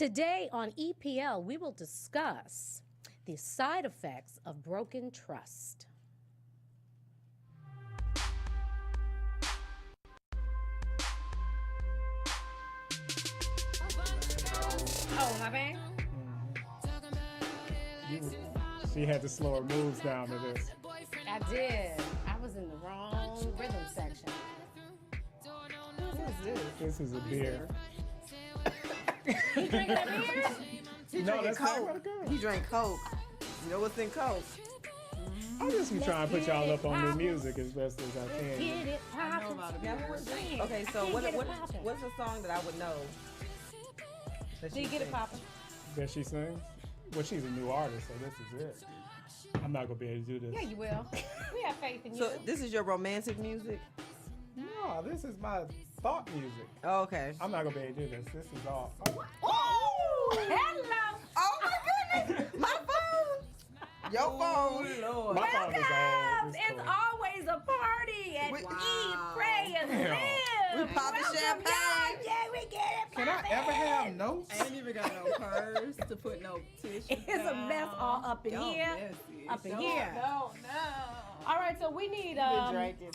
Today on EPL, we will discuss the side effects of broken trust. Oh, my bad. She had to slow her moves down to this. I did. I was in the wrong rhythm section. What is this? This is a beer. You drinking a beer? He No, drinking that's not Coke. what it goes. He drank Coke. You know what's in Coke? I just be trying to put y'all up on new music as best as I can. Get it poppin'. Okay, so what's a song that I would know? Did you get it poppin'? That she sings? Well, she's a new artist, so this is it. I'm not going to be able to do this. Yeah, you will. We have faith in you. So this is your romantic music? No, this is my thought music. Oh, okay. I'm not going to be able to do this. This is all. Oh, hello. Oh my goodness! My phone! Your phone! Oh, Lord. My phone is old. It's always a party and eat, pray, and live. We popping champagne. Y'all. Yeah, we get it. Can I ever have notes? I ain't even got no purse to put no tissue. It's a mess all up in here. Up in here. No. All right, so we need Drinking.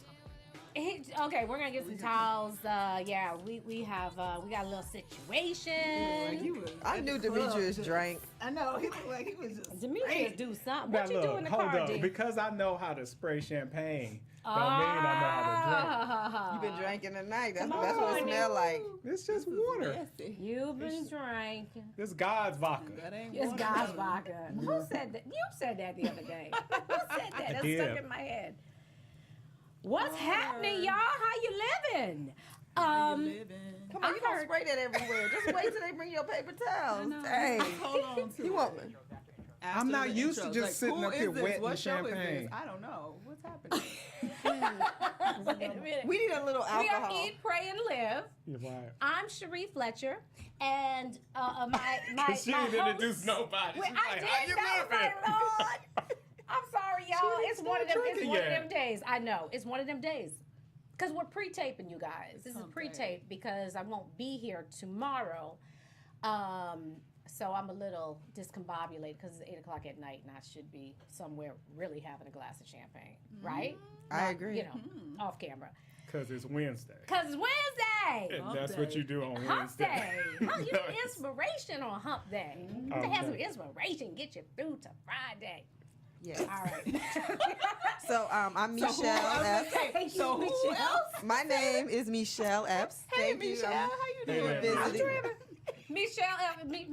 okay, we're gonna get some towels. Yeah, we got a little situation. I knew Demetrius drank. I know, he looked like he was just Demetrius do something. Now What you look, do in the hold car, on. D? Because I know how to spray champagne, don't mean I know how to You've been drinking tonight. That's Come what on, it smelled like. drink. It's just water. nasty. You've been drinking. This God's vodka. That ain't It's water. God's vodka. Who said that? You said that the other day. Who said that? That's did. stuck in my head. What's happening, y'all? How you living? Living. Come on, I you don't heard- spray that everywhere. Just wait till they bring your paper towels. know. Dang. Hold on to You it. want me? After I'm not the used to intros. just sitting who up here is this? wetting What show is champagne. this? I don't know. What's happening? Wait a minute. We need a little We are alcohol. Eat, Pray, and Live. You're right. I'm Sheree Fletcher, and my Because she didn't host- introduce nobody. Wait, She's I like, did. how you That was living? my Lord. I'm sorry, y'all. She It's didn't one of start them. It's drinking one of yet. them days. I know. It's one of them days. Because we're pre-taping, you guys. This is Okay. pre-tape because I won't be here tomorrow. So I'm a little discombobulated because it's 8 o'clock at night and I should be somewhere really having a glass of champagne, right? I agree. You know, off camera. Because it's Wednesday. Because it's Wednesday. And Hump that's what day. you do on Hump Wednesday. day. Huh, you need inspiration on hump day. To have some Okay. inspiration, get you through to Friday. Yeah. All right. So I'm Michelle Epps. Thank you, So who Michelle. else? My name is Michelle Epps. Hey, Thank you. Michelle. How you Hey, doing? man. I'm visiting.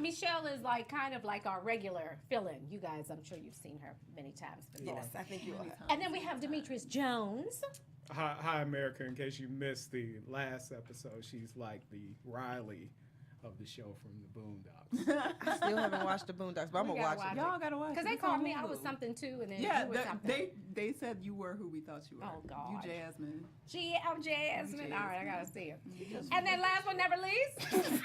Michelle is like kind of like our regular fill-in. You guys, I'm sure you've seen her many times before. Yes, I think you are. And then we have Demetrius Jones. Hi, America. In case you missed the last episode, she's like the Riley of the show from the Boondocks. I still haven't watched the Boondocks, but I'm We gonna gotta watch it. watch Y'all gotta watch. Because it. they It's on called me, I was Hulu. something too, and then Yeah, you were something. they said you were who we thought you were. Oh, God. You Jasmine. I'm Jasmine. All right, I gotta see it. Mhm. And then last but never least,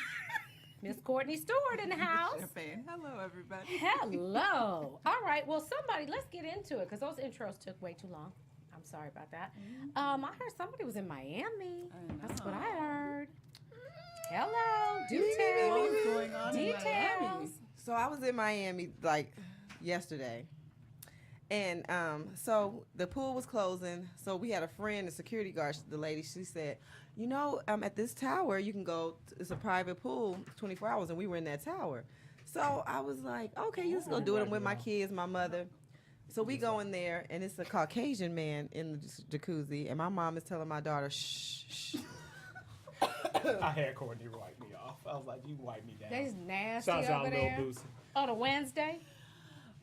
Miss Courtney Stewart in the house. Champagne. Hello, everybody. Hello. All right. Well, somebody, let's get into it because those intros took way too long. I'm sorry about that. I heard somebody was in Miami. I That's what know. I heard. Hello. Do tell. What's going on in Details. Miami? So I was in Miami like yesterday. And so the pool was closing. So we had a friend, a security guard, the lady, she said, you know, at this tower, you can go, it's a private pool, 24 hours, and we were in that tower. So I was like, okay, let's go do it. I'm with my kids, my mother. So we go in there, and it's a Caucasian man in the jacuzzi, and my mom is telling my daughter, shh, shh. I had Courtney wipe me off. I was like, you wipe me down. They's nasty Shouts out over Lil there. Boosie. On a Wednesday.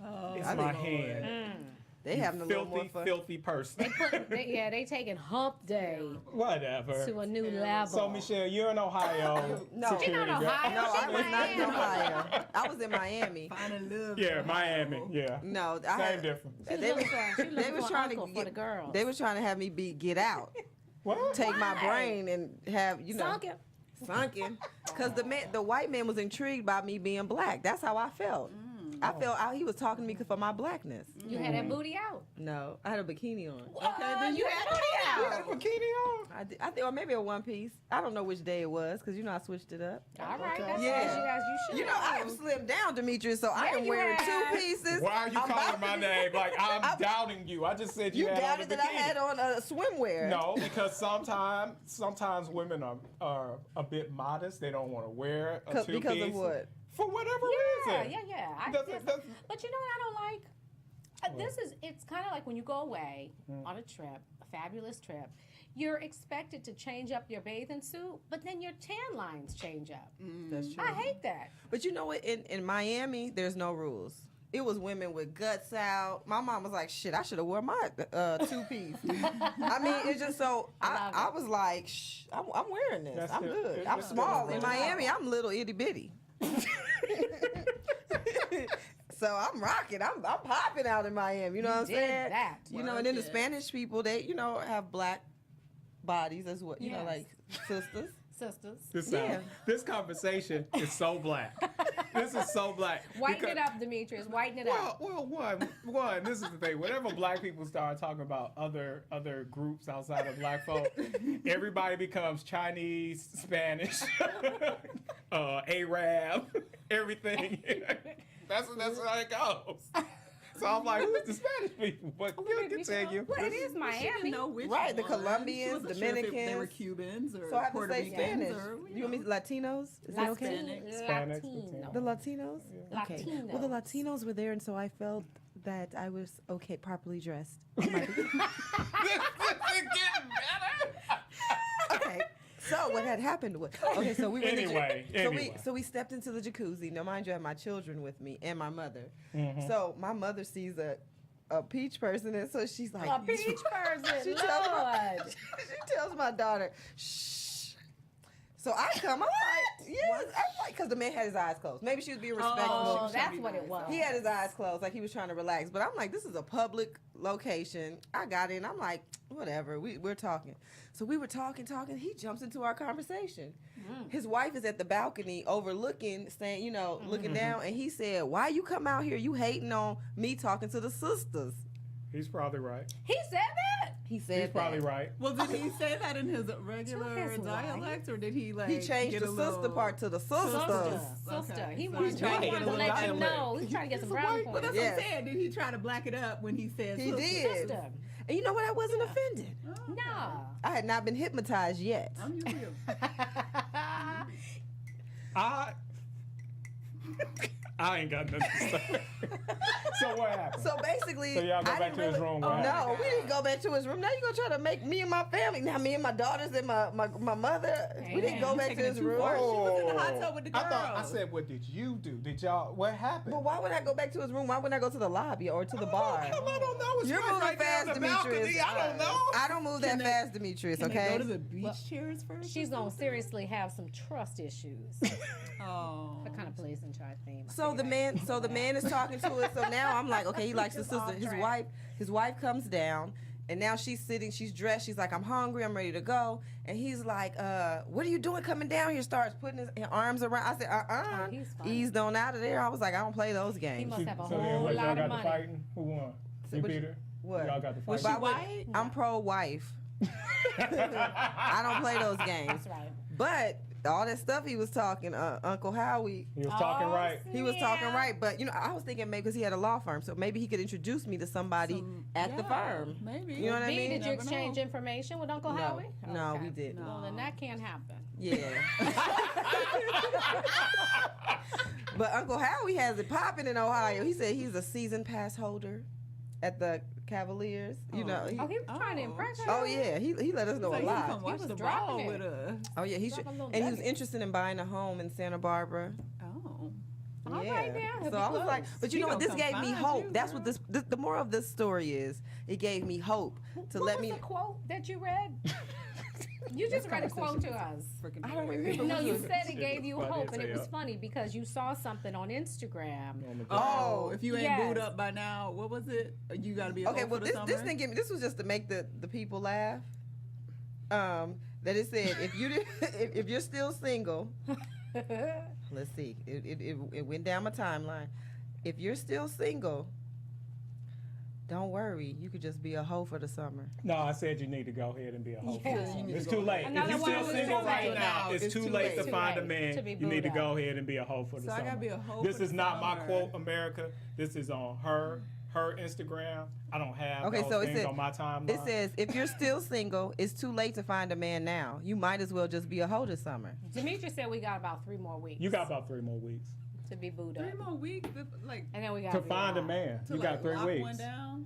Oh, It's I my think- hand. They having a little more fun. Filthy person. They taking hump day Whatever. to a new level. So, Michelle, you're in Ohio. No. security She not guard. Ohio. No, I She was not in Miami. Ohio. I was in Miami. Finding love. Yeah, Miami. Yeah. No, I Same had, difference. they was She they looking was for trying uncle to for the girls. they was trying to have me get out, What? take my Why? brain and have Sunken. sunken, because the white man was intrigued by me being black. That's how I felt. I felt out he was talking to me for my blackness. You had that booty out. No, I had a bikini on. Okay, then you had booty You had a bikini on? I think, or maybe a one piece. I don't know which day it was because I switched it up. All right, Okay. that's Yeah. as you should. You know, I have slimmed down, Demetrius, so I Yeah, am you wearing have. two pieces. Why are you I'm calling about my to- name? Like, I'm doubting you. I just said you, You had on doubted a that I bikini. had on a swimwear. No, because sometimes women are a bit modest. They don't want to wear a two-piece. Because of what? For whatever Yeah, reason. yeah. Doesn't- But you know what I don't like? It's kind of like when you go away on a trip, a fabulous trip, you're expected to change up your bathing suit, but then your tan lines change up. That's true. I hate that. But you know what? In Miami, there's no rules. It was women with guts out. My mom was like, "Shit, I should have worn my two piece." I mean, it's just so. I was like, "Shh, I'm wearing this. That's I'm it. good. It- I'm it's small. good. In Miami, I'm little itty bitty." So I'm rocking. I'm popping out in Miami. You know what I'm did saying? that. You know, and then the Work it. Spanish people, they have black bodies as well. You know, Yes. like sisters. Sisters. This conversation is so black. This is so black. Whiten Because- it up, Demetrius. Whiten it up. Well, one. This is the thing. Whenever black people start talking about other groups outside of black folk, everybody becomes Chinese, Spanish, Arab, everything. That's how it goes. So I'm like, who's the Spanish people? But you can tell you. Well, it is She didn't Miami. know which Right, the ones. Colombians, She wasn't sure if they Dominicans. were Cubans or So I have to Puerto say Ricans Spanish. or You want me Latinos? Is that okay? Hispanics, Latino. The Latinos? Okay. Well, the Latinos. Latinos were there, and so I felt that I was okay, properly dressed. This is getting better. Okay. So what had happened was so we went Anyway. so we stepped into the jacuzzi. Now mind you, I have my children with me and my mother. Mm-hmm. So my mother sees a peach person, and so she's like A peach person. She tells my, Lord. she tells my daughter, shh. So I come, I'm like, yes, I'm like, because the man had his eyes closed. Maybe she was being respectful. Oh, She that's was what trying it to was. be He had his eyes closed, like he was trying to relax. But I'm like, this is a public location. I got in. I'm like, whatever. We're talking. So we were talking. He jumps into our conversation. His wife is at the balcony overlooking, saying, looking down. And he said, why you come out here? You hating on me talking to the sisters. He's probably right. He said that? He said He's probably that. right. Well, did he say that in his regular his dialect, or did he like? He changed get the a sister little... part to the sisters. Sister. Okay. He So wanted he's to, trying to get a let little you dialect. know. He's trying to get some brownie Well, points. that's Yes. what I'm saying. Did he try to black it up when he said He sister? did. Sister. And you know what? I wasn't offended. Oh, No. I had not been hypnotized yet. I'm usually I ain't got nothing to say. So what happened? So basically, So y'all go I back didn't to his really- room, Oh, what no, happened? we didn't go back to his room. Now you're gonna try to make me and my family. Now me and my daughters and my mother. We didn't go You back to taking it his too room. far. She was in the hot tub with the I girls. said, what did you do? Did y'all? What happened? But why would I go back to his room? Why wouldn't I go to the lobby or to the bar? I don't know. It's You're right moving there on fast, the balcony. Demetrius. I don't know. I don't move that Can they- fast, Demetrius. Can Okay. they go to the beach Well, chairs first? She's or gonna something? seriously have some trust issues. Oh. That kind of plays into our theme. I So figured the man is talking to us. So now I'm like, okay, he likes his It's off sister. track. His wife comes down, and now she's sitting, she's dressed. She's like, I'm hungry, I'm ready to go. And he's like, what are you doing coming down here? Starts putting his arms around. I said, Oh, he's funny. eased on out of there. I was like, I don't play those games. must have a So then whole what, lot y'all of got money. the fighting? Who won? You what beat you- her? what? Y'all got the Was fighting. she white? I'm pro-wife. I don't play those games. That's right. But all that stuff he was talking, Uncle Howie, He was talking Oh, right. he was talking yeah. right. But I was thinking maybe because he had a law firm, so maybe he could introduce me to somebody at the firm. Maybe. You know what I B, mean? did you Never exchange know. information with Uncle No. Howie? No, Okay. we didn't. Well, then that can't happen. Yeah. But Uncle Howie has it popping in Ohio. He said he's a season pass holder at the Cavaliers. You know. Oh, he was trying to Oh. impress her. Oh yeah, he let us know So a you lot. come watch was the dropping ball it. with us. Oh yeah, he should. Dropping little And he was nuggets. interested in buying a home in Santa Barbara. Oh. All Yeah. right, now, he'll So be I was like, close. but you He know what? gonna This come gave me find hope. you, That's what the moral of this story is. It gave me hope to What let was me. the quote that you read? You just read a quote to us. Freaking I don't weird. remember. No, you was said it gave you Funny hope, as and it was hell. funny because you saw something on Instagram. On the Oh, if you ain't Yes. booed up by now, what was it? You got to be Okay, old well for the this summer? didn't give me. This was just to make the people laugh. That it said if you did, if you're still single, let's see. It went down my timeline. if you're still single, don't worry. You could just be a hoe for the summer. No, I said you need to go ahead and be a hoe. for Yeah. the summer. You need It's to go too late. ahead. If Another you're one still was single too right late. now, it's too late to Too find a late man. to be You need to booed go ahead and be a hoe for the So I summer. gotta be a hoe This for is the not my summer. quote, America. This is on her Instagram. I don't have Okay, those so it things says, on my timeline. it says, if you're still single, it's too late to find a man now. You might as well just be a hoe this summer. Dimitri said we got about 3 more weeks. You got about 3 more weeks to be booed up. 3 more weeks, like And then we got to find a man. to You like got 3 lock weeks. one down.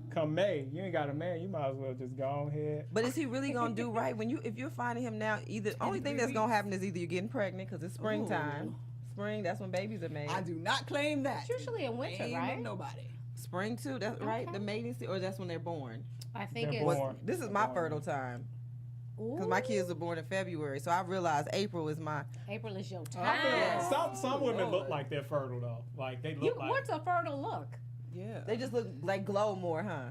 Come May, you ain't got a man. You might as well just go on ahead. But is he really gonna do right if you're finding him now? Only thing 3 that's gonna weeks. happen is either you're getting pregnant because it's springtime. Ooh. Spring, that's when babies are made. I do not claim that. It's usually in winter, Ain't right? Nobody. Spring too. That's right. Okay. The mating season, or that's when they're born. I think They're it's. born. This is my fertile time because my kids are born in February, so I realized April is my. April is your I feel time. some women look Lord. like they're fertile though. Like they look like. What's a fertile look? Yeah. They just look like glow more, huh?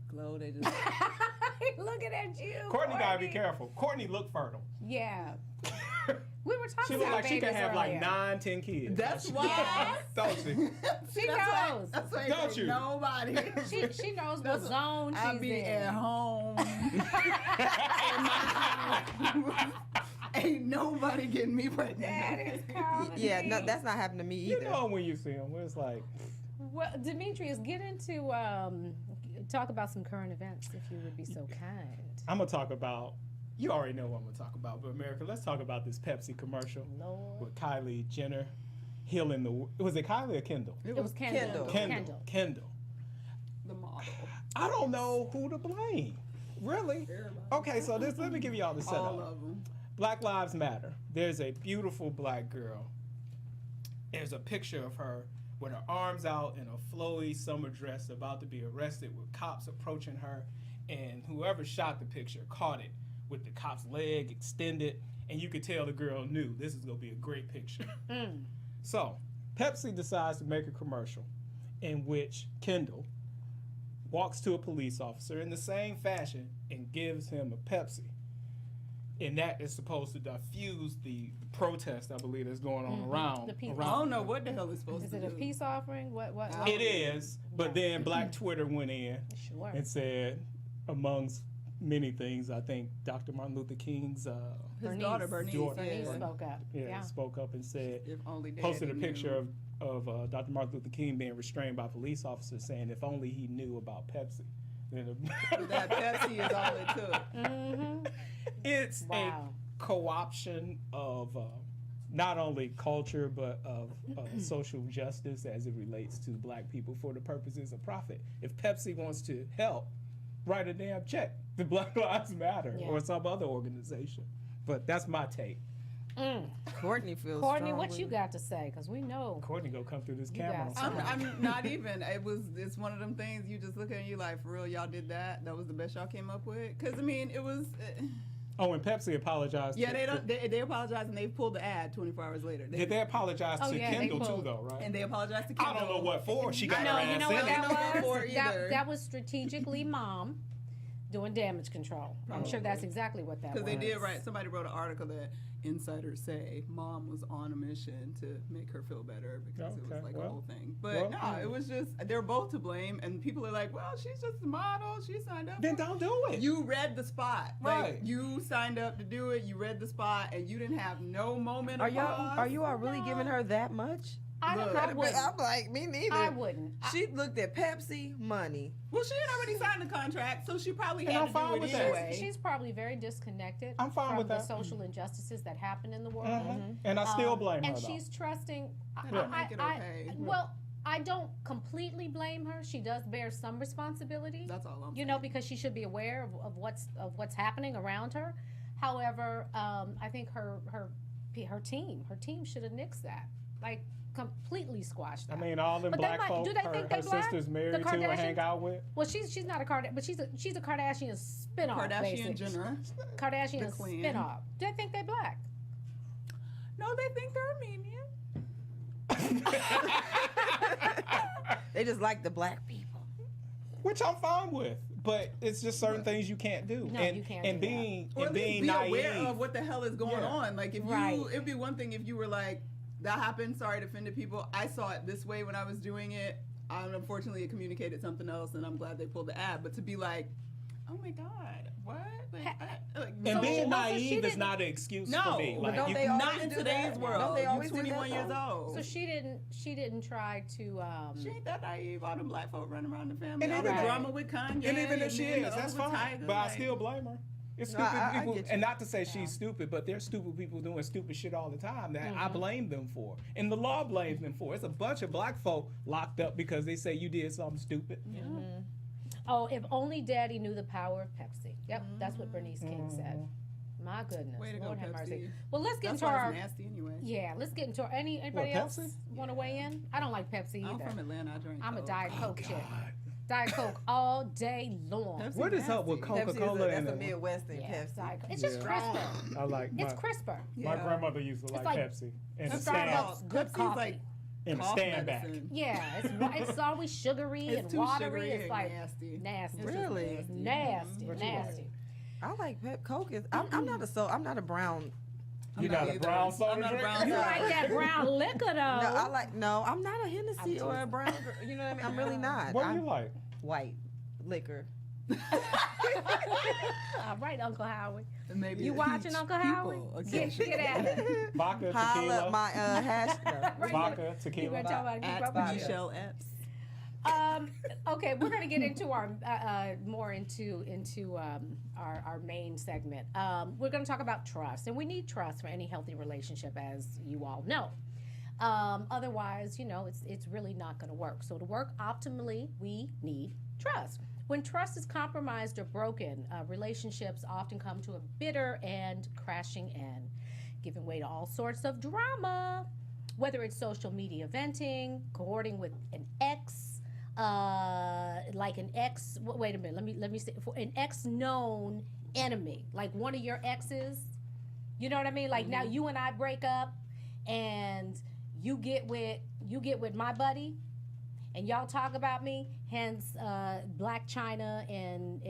glow. They just. Looking at you. Courtney gotta be careful. Courtney look fertile. Yeah. We were talking She look about like she can babies have like earlier. 9, 10 kids. That's She- why. Don't she? She That's why- knows. That's why Don't ain't you? Nobody. She knows what That's- zone I she's be in. at home. Ain't nobody getting me pregnant. That is comedy. Yeah, no, that's not happening to me You either. know when you see them, it's like Well, Demetrius, get into talk about some current events, if you would be so kind. I'm gonna talk about. You already know what I'm gonna talk about, but America, let's talk about this Pepsi commercial Lord. with Kylie Jenner healing the. Was it Kylie or Kendall? It was Kendall. Kendall. The model. I don't know who to blame. Really? Okay, so let me give y'all the setup. All of them. Black Lives Matter. There's a beautiful black girl. There's a picture of her with her arms out in a flowy summer dress about to be arrested with cops approaching her. And whoever shot the picture caught it with the cop's leg extended. And you could tell the girl knew this is going to be a great picture. So Pepsi decides to make a commercial in which Kendall walks to a police officer in the same fashion and gives him a Pepsi. And that is supposed to diffuse the protest, I believe, that's going on around. The people. I don't know what the hell it's supposed Is to it do. a peace offering? What? It is, but then Black Twitter went in Sure. and said, amongst many things, I think Dr. Martin Luther King's His daughter Bernice. Daughter. Bernice Yeah. spoke up. Yeah. spoke up and said, If only Daddy posted a knew. picture of Dr. Martin Luther King being restrained by police officers, saying if only he knew about Pepsi. Then That Pepsi is all it took. Mm-hmm. it's Wow. a co-option of not only culture but of social justice as it relates to black people for the purposes of profit. If Pepsi wants to help, write a damn check to Black Lives Matter Yeah. or some other organization. But that's my take. Courtney feels. Courtney, what strongly. you got to say? Because we know. Courtney go come through this You camera. guys- on Sunday. I'm not even. It's one of them things you just look at and you like, for real, y'all did that? That was the best y'all came up with? Because, I mean, it was. Oh, and Pepsi apologized. Yeah, they apologized and they pulled the ad 24 hours later. Did they apologize Oh, to yeah, they Kendall too, pulled- though, right? And they apologized to I Kendall. don't know what for. She got No, her ass you know in what it. that I don't know was? for either. That was strategically mom doing damage control. I'm sure that's exactly what that was. Because they did write, somebody wrote an article that insiders say mom was on a mission to make her feel better because it was Okay, like well, a whole thing. But no, it was just, they're both to blame. And people are like, well, she's just a model. She signed up. Then for it." don't do it. You read the spot. Right. Like, you signed up to do it. You read the spot and you didn't have no moment Are of y'all? pause. Are you all really giving her that much? I Look, wouldn't. I'm like, me neither. I wouldn't. She looked at Pepsi money. Well, she had already signed the contract, so she probably And had I'm to fine do it with that. anyway. She's probably very disconnected I'm fine from with the that. social injustices that happen in the world. And I still blame her, And though. she's trusting. That don't make it okay. Well, I don't completely blame her. She does bear some responsibility. That's all I'm You know, because she should be aware of what's happening around her. However, I think her team should have nixed that. Like, completely squashed that. I mean, all them But they black might- folk do they think they her black? sisters The married to and Kardashians? hang out with. Well, she's not a Kardashian, but she's a Kardashian spinoff. Kardashian basically. Jenner. Kardashian The clan. spinoff. Do they think they black? No, they think they're Armenian. They just like the black people. Which I'm fine with. But it's just certain things you can't do. No, and, you can't and do that. being Or and at least being be naive. aware of what the hell is going Yeah. on. Like, if Right. you, it'd be one thing if you were like, that happened. Sorry to offend people. I saw it this way when I was doing it. Unfortunately, it communicated something else, and I'm glad they pulled the ad. But to be like, oh my God, what? And So being she naive is didn't- not an excuse No, for me. but Like, don't you, they always not in do today's that? world. Don't they always You're do that, 21 years though? old. So she didn't try to. She ain't that naive. All them black folk running around the family. And all the even- drama with Kanye. and even if she then is, that's over fine. Tiger, But I like- still blame her. It's No, stupid I people, get you. and not to say she's stupid, but there's stupid people doing stupid shit all the time that I blame them for, and the law blames them for. It's a bunch of black folk locked up because they say you did something stupid. Yeah. Oh, if only Daddy knew the power of Pepsi. Yep, that's what Bernice King said. My goodness, Way to go, Lord have mercy. Pepsi. Well, let's get That's into why our. it's nasty anyway. Yeah, let's get into our. Anybody What, else Pepsi? want to weigh in? I don't like Pepsi I'm either. from Atlanta. I drink I'm a Coke. Diet Coke chick. God. Diet Coke all day long. Pepsi What is up with nasty. Pepsi Coca-Cola that's and a the- Midwestern Yeah, Pepsi. Diet Coke. It's just Yeah. crisper. I like It's my, crisper. my Yeah. grandmother used to like, like Pepsi and a Starbucks. stand, Good Pepsi's coffee. like and a cough stand back. medicine. Yeah, it's always sugary It's and too watery. sugary It's and like nasty. nasty. It's just Really? nasty. Nasty, What you like? nasty. I like Coke. I'm not a brown. You I'm got not a either. brown soda I'm not a drink? brown You soda. like that brown liquor though? No, I'm not a Hennessy I'm or a teasing. brown. You know what I mean? I'm really not. What do I'm you like? white liquor. All right, Uncle Howard. Maybe You it watching heats Uncle people Howard? occasionally. Get at it. Vodka, Holla tequila, my hash. No. vodka, You tequila. gonna talk about keep At up with you? BHL Epps. Okay, we're gonna get into our more into our main segment. We're gonna talk about trust, and we need trust for any healthy relationship, as you all know. Otherwise, it's really not gonna work. So to work optimally, we need trust. When trust is compromised or broken, relationships often come to a bitter and crashing end, giving way to all sorts of drama, whether it's social media venting, cohorting with an ex, like an ex. Wait a minute. Let me say for an ex known enemy, like one of your exes. You know what I mean? Like now you and I break up, and you get with my buddy, and y'all talk about me. Hence, Black China and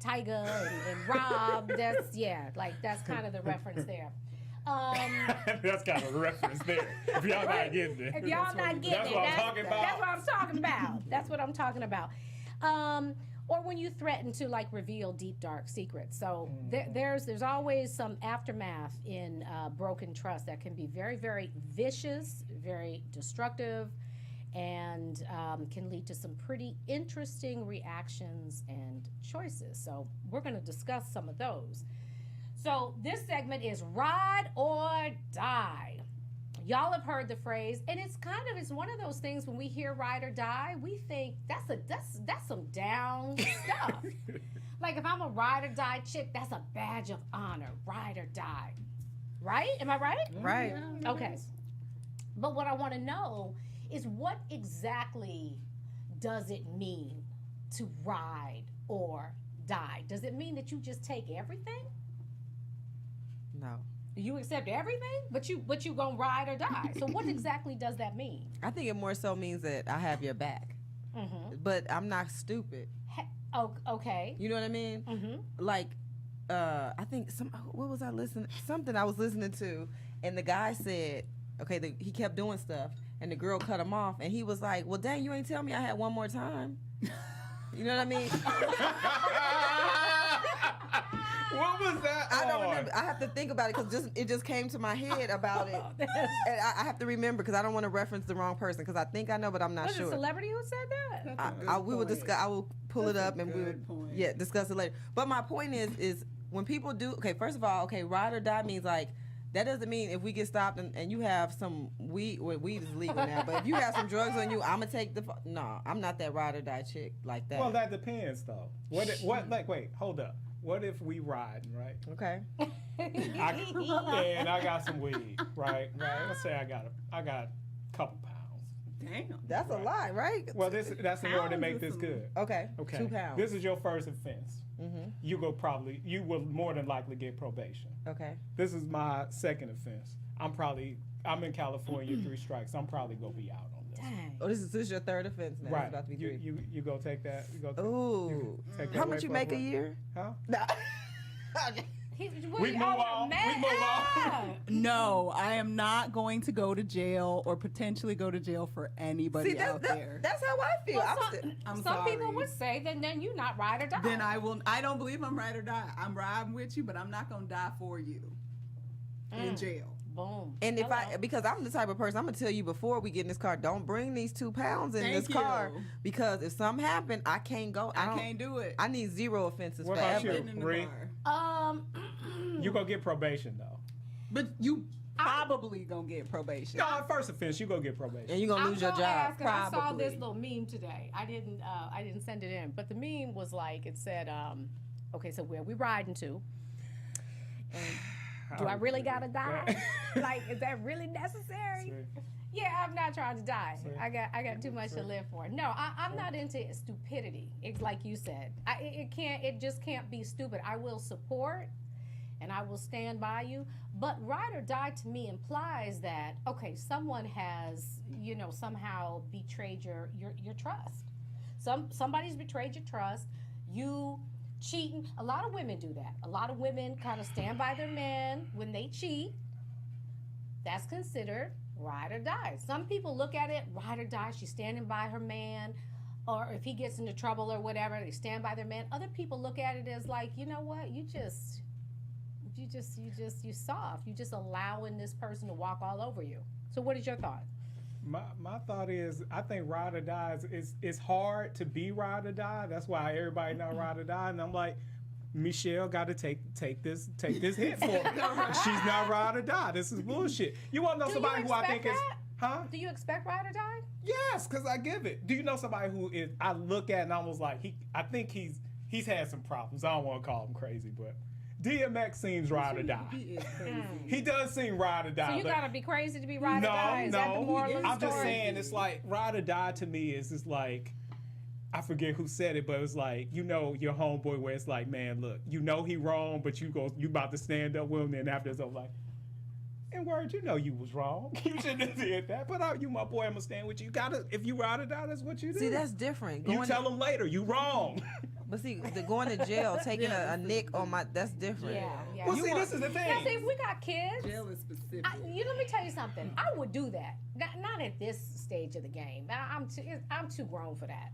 Tyga and Rob. That's kind of the reference there. That's kind of a reference there. If y'all not getting it. If y'all not getting That's it, what I'm talking about. That's what I'm talking about. That's what I'm talking about. Or when you threaten to like reveal deep dark secrets. So there's always some aftermath in broken trust that can be very, very vicious, very destructive, and can lead to some pretty interesting reactions and choices. So we're going to discuss some of those. So this segment is ride or die. Y'all have heard the phrase, and it's one of those things when we hear ride or die, we think that's some down stuff. Like if I'm a ride or die chick, that's a badge of honor, ride or die. Right? Am I right? Right. Okay. But what I want to know is what exactly does it mean to ride or die? Does it mean that you just take everything? No. You accept everything, but you gonna ride or die. So what exactly does that mean? I think it more so means that I have your back, but I'm not stupid. Okay. You know what I mean? Mm-hmm. Like, I think what was I listening? Something I was listening to, and the guy said, okay, he kept doing stuff, and the girl cut him off, and he was like, well, dang, you ain't tell me I had one more time. You know what I mean? What was that? I don't on? remember. I have to think about it because it just came to my head about it, and I have to remember because I don't want to reference the wrong person because I think I know, but I'm not Was it a sure. celebrity who said that? That's a good We will point. discuss. I will pull That's it a up and we good would point. discuss it later. But my point is when people do first of all, ride or die means like that doesn't mean if we get stopped and you have some weed. Well, weed is legal now, but if you have some drugs on you, I'm gonna take no. I'm not that ride or die chick like that. Well, that depends though. Wait, hold up. What if we riding, right? Okay. And I got some weed, right? Let's say I got a couple pounds. Damn. That's a lot, right? Well, that's in order to make Pounds this is good. Okay. Okay. 2 pounds. This is your first offense. Mm-hmm. You will more than likely get probation. Okay. This is my second offense. I'm in California, 3 strikes. I'm probably gonna be out on this. Dang. Oh, this is your third offense now. It's Right. about to be 3. You go take that. You go. Ooh. Take that How away much you from make a us? year? Huh? No. We move on. We move on. No, I am not going to go to jail or potentially go to jail for anybody See, out there. that's how I feel. Well, I'm some people sorry. would say then you're not ride or die. Then I don't believe I'm ride or die. I'm riding with you, but I'm not gonna die for you in jail. Boom. And because I'm the type of person, I'm gonna tell you before we get in this car, don't bring these 2 pounds in Thank this car you. because if something happen, I can't go. I can't do it. I need 0 offenses What about forever. you? Getting in the Ree? car. You gonna get probation though. But you probably gonna get probation. No, first offense, you gonna get probation. And you're gonna lose your job. Ask, and I saw Probably. this little meme today. I didn't send it in, but the meme was like it said, okay, so where we riding to? And do I really gotta die? Like, is that really necessary? Yeah, I'm not trying to die. I got too much to live for. No, I'm not into stupidity. It's like you said. It just can't be stupid. I will support and I will stand by you. But ride or die to me implies that, okay, someone has, somehow betrayed your trust. Somebody's betrayed your trust. You cheating. A lot of women do that. A lot of women kind of stand by their men when they cheat. That's considered ride or die. Some people look at it, ride or die, she's standing by her man, or if he gets into trouble or whatever, they stand by their man. Other people look at it as like, you know what, you soft. You just allowing this person to walk all over you. So what is your thought? My thought is, I think ride or die is hard to be ride or die. That's why everybody not ride or die. And I'm like, Michelle got to take this hit for her. She's not ride or die. This is bullshit. You want to know somebody who I think is, huh? Do you expect ride or die? Yes, because I give it. Do you know somebody who is? I look at and I was like, I think he's had some problems. I don't want to call him crazy, but DMX seems ride or die. He is crazy. He does seem ride or die. So you gotta be crazy to be ride or die? Is No, that the moral of the I'm just story? saying, it's like ride or die to me is just like, I forget who said it, but it was like, your homeboy where it's like, man, look, he wrong, but you about to stand up with him, and after it's over, like, in words, you was wrong. You shouldn't have did that. But you, my boy, I'm gonna stand with you. If you ride or die, that's what you do. See, that's different. You tell him later, you wrong. But see, going to jail, taking a nick on that's different. Yeah. Well, see, this is the thing. Now, see, if we got kids, Jail is specific. let me tell you something. I would do that. Not at this stage of the game. I'm too grown for that.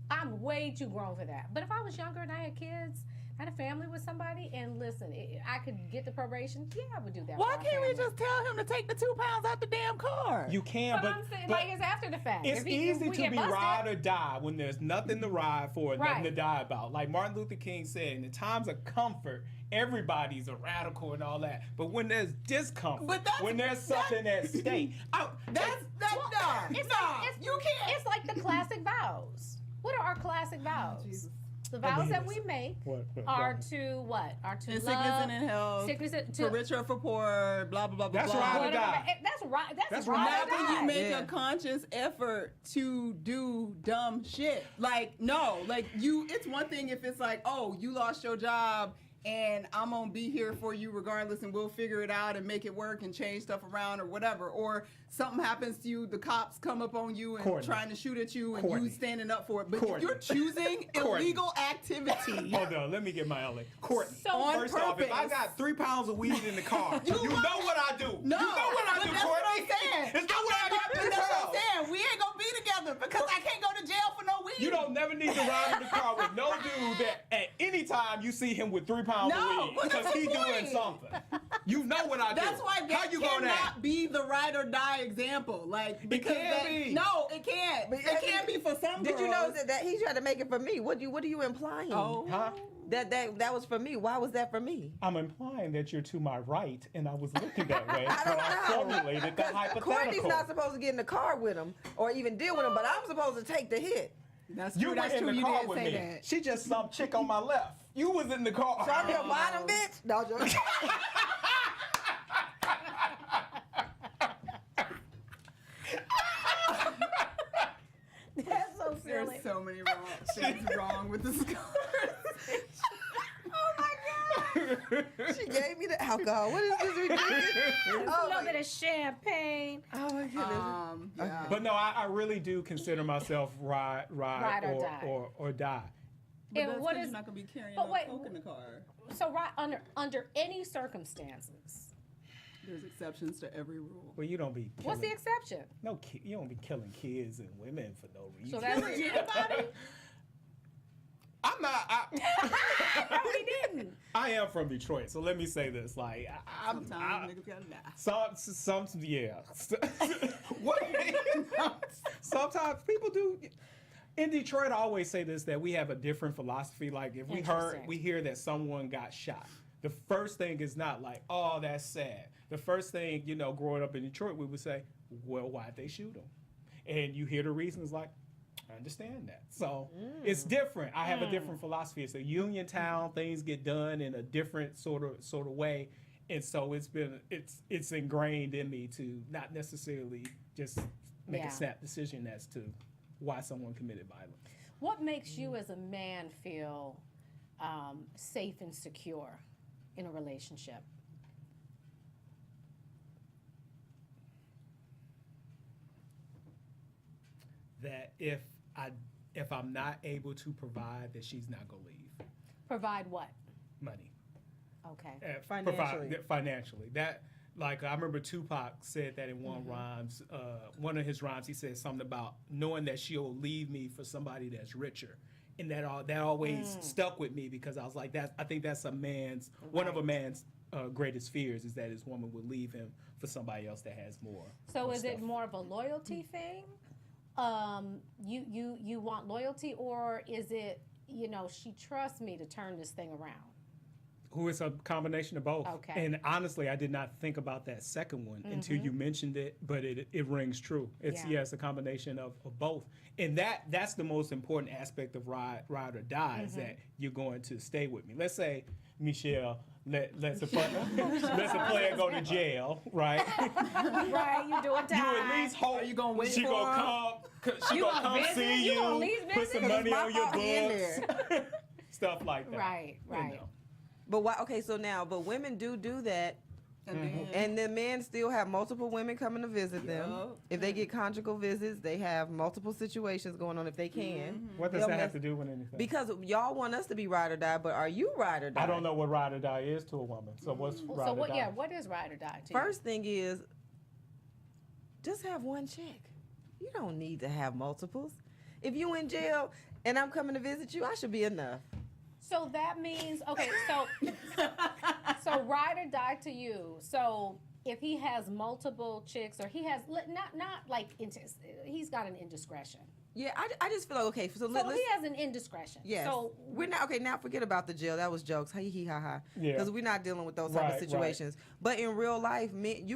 I'm way too grown for that. But if I was younger and I had kids, I had a family with somebody, and listen, I could get the probation, yeah, I would do that. Why for our can't we family. just tell him to take the 2 pounds out the damn car? You can, But I'm saying, like, it's after the fact. It's If easy we to get be busted, ride or die when there's nothing to ride for, nothing Right. to die about. Like Martin Luther King said, in the times of comfort, everybody's a radical and all that. But when there's discomfort, when there's something at stake, you can't. It's like the classic vows. What are our classic vows? Jesus. The vows that we make What? are to what? Are to In love, sickness and in health, sickness and for rich or for poor, blah, blah, blah, blah, That's blah. ride or whatever. die. That's right. That's right. ride Not or when die. you make Yeah. a conscious effort to do dumb shit. Like, no, like it's one thing if it's like, oh, you lost your job and I'm gonna be here for you regardless and we'll figure it out and make it work and change stuff around or whatever. Or something happens to you, the cops come up on you and Courtney. trying to shoot at you and Courtney. you standing up for it. But Courtney. if you're choosing Courtney. illegal activity, Hold on, let me get my LA. Courtney, So- On first off, if I purpose. got 3 pounds of weed in the car, you know what I do. No, You know what I but do, that's what I'm Courtney. saying. It's not what I got 3 That's what I'm pounds. saying. We ain't gonna be together because I can't go to jail for no weed. You don't never need to ride in the car with no dude that at any time you see him with 3 pounds No, of weed but because that's he the doing point. something. You know what I do. That's why How that you gonna act? cannot be the ride or die example. Like because can be. No, it can't. It can be for some Did you know girls. that he tried to make it for me? What are you implying? Oh. Huh? That was for me. Why was that for me? I'm implying that you're to my right, and I was looking that way. I don't so I know. formulated the hypothetical. Courtney's not supposed to get in the car with him or even deal with him, but I'm supposed to take the hit. That's You true. were That's in true. the You car did with say me. that. She just some chick on my left. You was in the car. So I'm your bottom bitch? No, joking. That's so silly. There's so many wrong things wrong with this conversation. Oh my God. She gave me the alcohol. What is this ridiculous? A little bit of champagne. Oh my goodness. Yeah. But no, I really do consider myself ride Ride or die. or die. But And that's what 'cause is? you're not gonna be carrying but no wait, coke in the car. So right under any circumstances, There's exceptions to every rule. Well, you don't be killing, what's the exception? you don't be killing kids and women for no reason. So that's Anybody? I'm not. no, he didn't. I am from Detroit, so let me say this: like, Sometimes niggas gotta die. some, yeah. What? Sometimes people do. In Detroit, I always say this, that we have a different philosophy. Like, if we hear that someone got shot, the first thing is not like, oh, that's sad. The first thing, growing up in Detroit, we would say, well, why'd they shoot him? And you hear the reasons, like, I understand that. So it's different. I have a different philosophy. It's a union town. Things get done in a different sort of way. And so it's ingrained in me to not necessarily just make a snap decision as to why someone committed violence. What makes you as a man feel safe and secure in a relationship? That if I'm not able to provide, that she's not gonna leave. Provide what? Money. Okay. Financially. That, like, I remember Tupac said that in one of his rhymes. He said something about knowing that she'll leave me for somebody that's richer, and that always stuck with me, because I was like, I think that's one of a man's greatest fears, is that his woman would leave him for somebody else that has more. So more is stuff. it more of a loyalty thing? You want loyalty, or is it, she trusts me to turn this thing around? Who is a combination of both. Okay. And honestly, I did not think about that second one until you mentioned it, but it rings true. It's a combination of both. And that's the most important aspect of ride or die, is that you're going to stay with me. Let's say, Michelle, let's a player go to jail, right? Right, you doing time. You at least hope you gonna wait she for gonna her? come. She gonna come visit? see You gonna you. leave Put some visit? money on your My fault in books. Stuff like that. Right. But why? Okay, so now, but women do that, and the men still have multiple women coming to visit them. If they get conjugal visits, they have multiple situations going on if they can. What does that have to do with anything? Because y'all want us to be ride or die, but are you ride or die? I don't know what ride or die is to a woman. So what's ride So or die? what is ride or die to First thing is, just have one chick. You don't need to have multiples. If you in jail and I'm coming to visit you, I should be enough. So that means, okay, so ride or die to you. So if he has multiple chicks, or he has not like he's got an indiscretion. Yeah, I just feel like, okay, so he has an indiscretion. Yes. So we're not, okay, now forget about the jail. That was jokes. Hee ha ha. Yeah. Because we're not dealing with those type of situations. But in real life, men,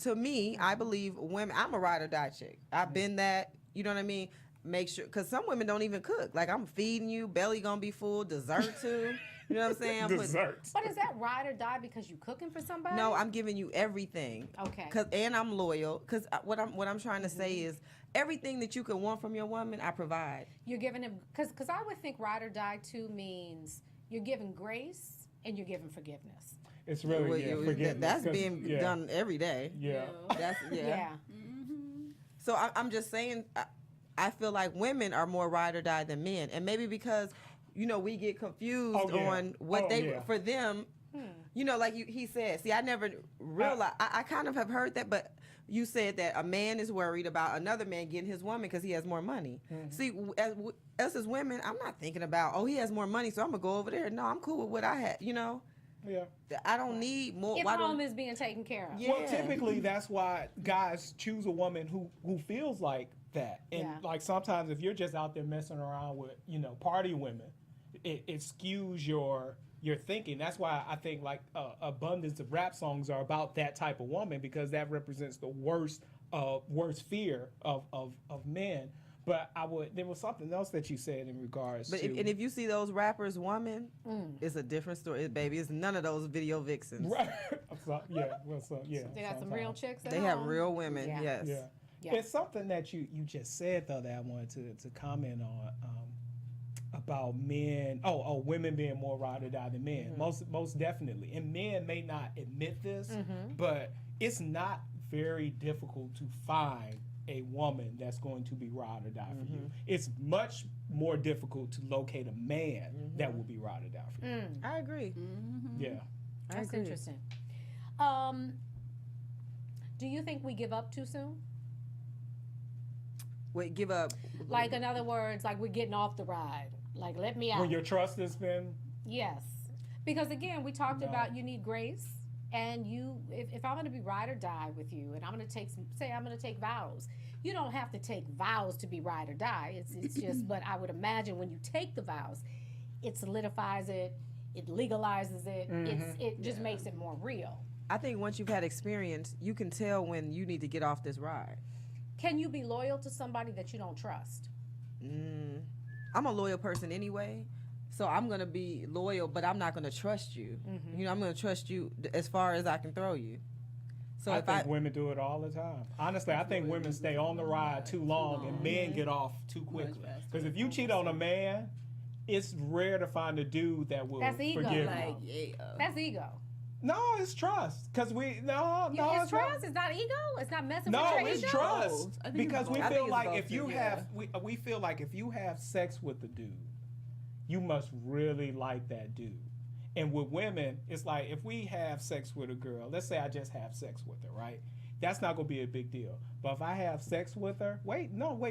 to me, I believe women, I'm a ride or die chick. I've been that, you know what I mean? Make sure, because some women don't even cook. Like, I'm feeding you, belly gonna be full, dessert too. You know what I'm saying? Dessert. But is that ride or die because you cooking for somebody? No, I'm giving you everything. Okay. And I'm loyal. Because what I'm trying to say is, everything that you could want from your woman, I provide. You're giving him, because I would think ride or die too means you're giving grace and you're giving forgiveness. It's really forgiveness. That's being done every day. Yeah. That's Yeah. So I'm just saying, I feel like women are more ride or die than men, and maybe because we get confused on what for them. Like he said. See, I never realized. I kind of have heard that, but you said that a man is worried about another man getting his woman because he has more money. See, us as women, I'm not thinking about, he has more money, so I'm gonna go over there. No, I'm cool with what I had. Yeah. I don't need more. If home is being taken care of. Yeah. Well, typically that's why guys choose a woman who feels like that. And like sometimes if you're just out there messing around with, party women, it skews your thinking. That's why I think like abundance of rap songs are about that type of woman, because that represents the worst fear of men. But there was something else that you said in regards to. And if you see those rappers, woman, it's a different story, baby. It's none of those video vixens. Right. yeah. They got some real chicks. They have real women. Yeah. Yes. Yeah. Yeah. It's something that you just said though that I wanted to comment on about men. Women being more ride or die than men. Most definitely. And men may not admit this, but it's not very difficult to find a woman that's going to be ride or die for you. It's much more difficult to locate a man that will be ride or die for you. I agree. Yeah. That's agree. interesting. Do you think we give up too soon? Wait, give up. Like, in other words, like we're getting off the ride. Like, let me out. When your trust has been. Yes. Because again, we talked No. about you need grace. And if I'm going to be ride or die with you, and I'm going to take vows, you don't have to take vows to be ride or die. It's just, but I would imagine when you take the vows, it solidifies it, it legalizes it, it just makes it more real. I think once you've had experience, you can tell when you need to get off this ride. Can you be loyal to somebody that you don't trust? I'm a loyal person anyway, so I'm going to be loyal, but I'm not going to trust you. You know, I'm going to trust you as far as I can throw you. So I think women do it all the time. Honestly, I think women stay on the ride too long and men get off too quickly. Because if you cheat on a man, it's rare to find a dude that will That's ego. forgive Like, you. That's ego. No, it's trust. Because it's It's trust. It's not ego. It's not messing with your it's ego. trust. I think Because it's we both. I feel think like it's if both, you yeah. have, we feel like if you have sex with a dude, you must really like that dude. And with women, it's like if we have sex with a girl, let's say I just have sex with her, right? That's not gonna be a big deal. But if I have sex with her,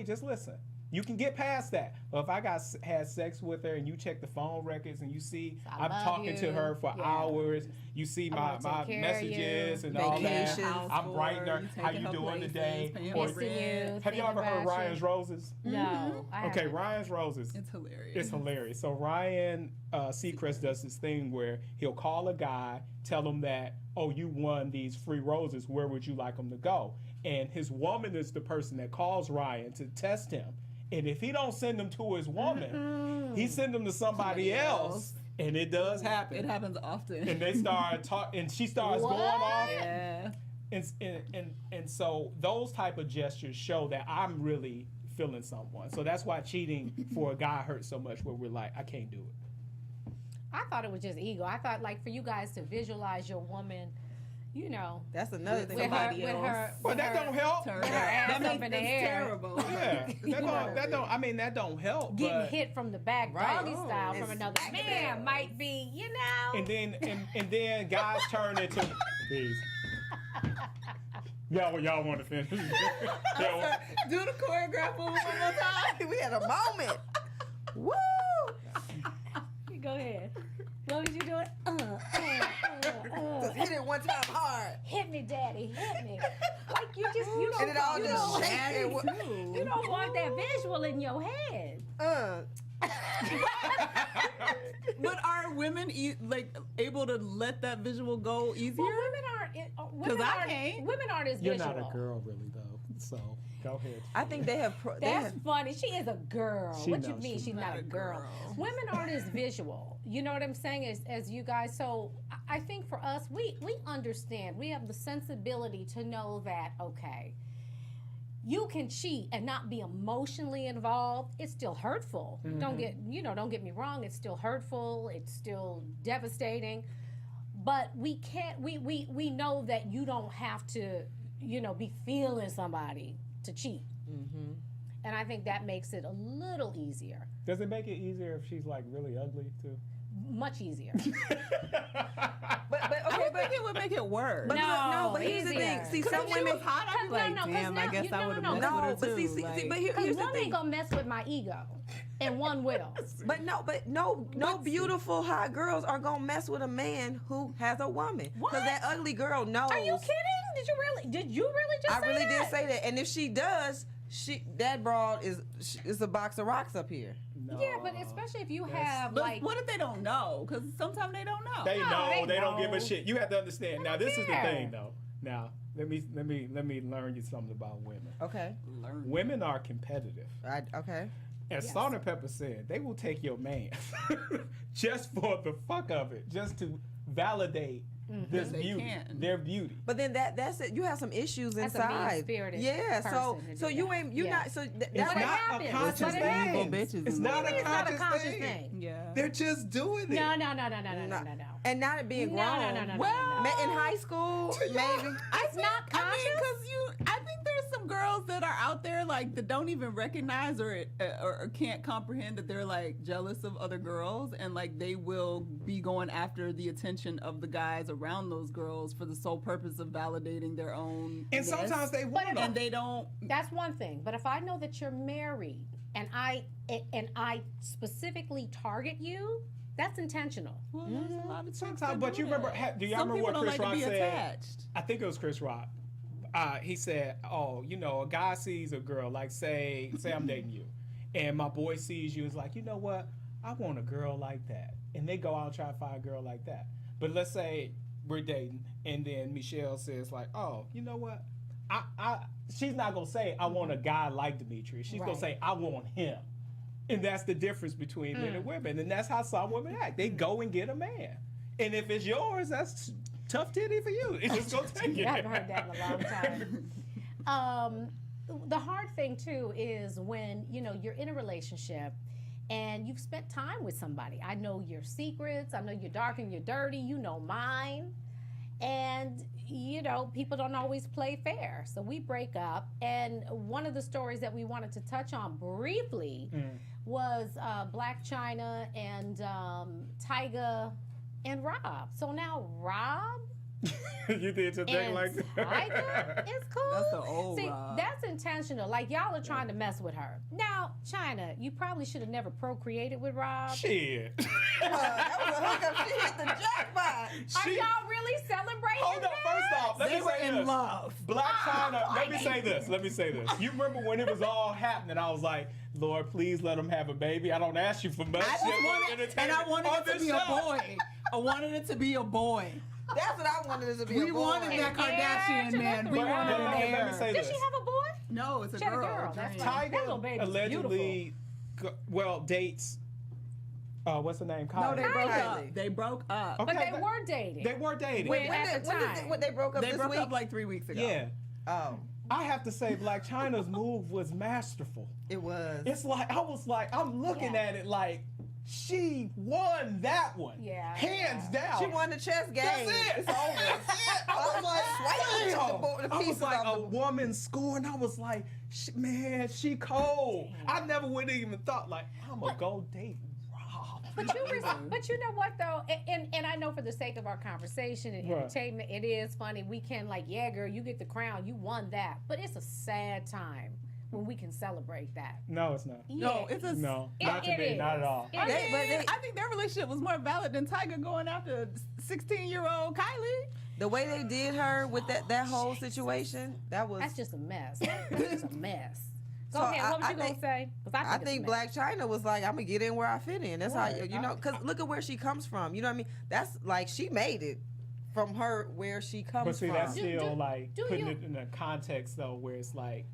just listen. You can get past that. But if I had sex with her and you check the phone records and you see I I'm love talking to you. her for Yeah. hours, you see I my wanna take care of messages you. and all Vacations. that. I'm writing her, how you doing today? Or- Missing you. have you ever heard Ryan's Roses? No. I Okay, haven't. Ryan's Roses. It's hilarious. It's hilarious. So Ryan Seacrest does this thing where he'll call a guy, tell him that, oh, you won these free roses. Where would you like them to go? And his woman is the person that calls Ryan to test him. And if he don't send them to his woman, he send them to somebody else. And it does happen. It happens often. And they start talking, and she starts What? going off. Yeah. And so those type of gestures show that I'm really feeling someone. So that's why cheating for a guy hurts so much, where we're like, I can't do it. I thought it was just ego. I thought, like, for you guys to visualize your woman, you know, That's another thing. with her, somebody with else. her, But that don't help. Turn With her ass that up makes in the that's air. terrible. Yeah, that don't help. getting but, hit from the back, Right. doggy style, from It's another man might be, you know. and then guys turn into please. Y'all want to finish? Yeah, Do the choreograph one more time. we had a moment. Woo! Go ahead. What would you do it? Just hit it one time hard. Hit me, daddy. Hit me. Like you don't. And it all you just don't- shake. You don't want that visual in your head. But are women able to let that visual go easier? Well, women aren't. Women 'Cause I aren't. can't. Women aren't as You're visual. not a girl, really, though. So go ahead. I think they have. That's funny. She is a girl. She What you knows mean? she's She's not a girl. Women aren't as visual. You know what I'm saying? As you guys. So I think for us, we understand. We have the sensibility to know that okay, you can cheat and not be emotionally involved. It's still hurtful. Don't get me wrong. It's still hurtful. It's still devastating. But we can't. We know that you don't have to. Be feeling somebody to cheat. And I think that makes it a little easier. Does it make it easier if she's like really ugly too? Much easier. But I okay, would think it would make it worse. but No, but here's the thing. easier. See, Because some if she women. was hot, I'd be like, No, 'cause damn, now- I guess I would have no, messed No, with her but too. see, Like, but Because here's the one thing. ain't gonna mess with my ego, and one will. But no beautiful hot girls are gonna mess with a man who has a woman. What? Because that ugly girl knows. Are you kidding? Did you really just I say really that? did say that, and if she does, that broad is a box of rocks up here. No. Yeah, but especially if you That's- have but like. what if they don't know? Because sometimes they don't know. They No, know. they They don't give know. a shit. You have to understand. Now, They this is the care. thing, though. Now, let me learn you something about women. Okay. Women are competitive. Okay. As Yes. Salt and Pepper said, they will take your man just for the fuck of it, just to validate this They beauty, can. their beauty. But then that's it. You have some issues That's a inside. mean-spirited Yeah. So person to so do you that. ain't you're Yeah. not so It's that's But it not happens. a conscious But it happens. thing. Bitches It's is not What do you a mean it's not a conscious conscious thing. thing? Yeah. They're just doing it. No. and not it being No, grown. no. In high school, maybe. It's not I mean, conscious. because I think there's some girls that are out there like that don't even recognize or can't comprehend that they're like jealous of other girls, and like they will be going after the attention of the guys around those girls for the sole purpose of validating their own. And sometimes they want and they don't. That's one thing. But if I know that you're married and I specifically target you, that's intentional. Well, there's a lot of chicks Sometimes, that but do you remember? that. Do y'all Some remember people what Chris don't like Rock to be said? attached. I think it was Chris Rock. He said, "Oh, you know, a guy sees a girl, like say I'm dating you, and my boy sees you. Is like, you know what? I want a girl like that, and they go out and try to find a girl like that. But let's say we're dating, and then Michelle says like, oh, you know what? She's not gonna say I want a guy like Demetrius. She's gonna say I want him." And that's the difference between men and women. And that's how some women act. They go and get a man. And if it's yours, that's tough titty for you. It's just gonna take it. I haven't heard that in a long time. The hard thing too is when, you know, you're in a relationship and you've spent time with somebody. I know your secrets, I know your dark and your dirty, you know mine. And, you know, people don't always play fair. So we break up. And one of the stories that we wanted to touch on briefly was Black China and Tyga and Rob. So now Rob You did your thing and like that. Tyga is cool. That's the old See, Rob. that's intentional. Like, y'all are trying to mess with her. Now, China, you probably should have never procreated with Rob. Shit. That was a hookup. She hit the jackpot. Are y'all really celebrating Hold up, that? first off, let They me were say in this. love. Black China, let me say this. You remember when it was all happening, I was like, Lord, please let them have a baby. I don't ask you for much. I just wanted, and I wanted it to be a boy. I wanted it to be a boy. That's what I wanted it to be. We a boy. wanted that Kardashian man. We But wanted let an me heir. say Did this. she have a boy? No, it's a She had a girl. girl, that's Dream. right. That little baby's Allegedly, dates. What's the name? No, Kylie. they broke Kylie. up. They broke up. Okay, But they were dating. They were dating. When- When, at the time. when they broke up They this broke week? up like 3 weeks ago. Yeah. Oh, I have to say, Black China's move was masterful. it was. It's like, I'm looking Yeah. at it like, she won that one. Yeah, Hands yeah. down. She won the chess game. That's it. It's over. That's it. I was like, Swiping damn. the I was pieces like, off a the- woman scoring. I was like, man, she cold. I never would have even thought, like, I'm going to go date Rob. But you know what though, and I know for the sake of our conversation and Right. entertainment, it is funny. We can like, yeah, girl, you get the crown, you won that. But it's a sad time when we can celebrate that. No, it's not. No, Yeah. it's a. No, It- not to it me, is. not at all. It I, is. mean, I think their relationship was more valid than Tiger going after 16-year-old Kylie. The way they did her with that whole situation, that was. That's just a mess. That's just a mess. Go So ahead. What was I you gonna think- say? 'Cause I it's a think mess. Black China was like, I'm gonna get in where I fit in. That's Right. how you know, because look at where she comes from. You know what I mean? That's like she made it from her where she comes But see, from. that's still Do- like do putting you- it in a context though, where it's like,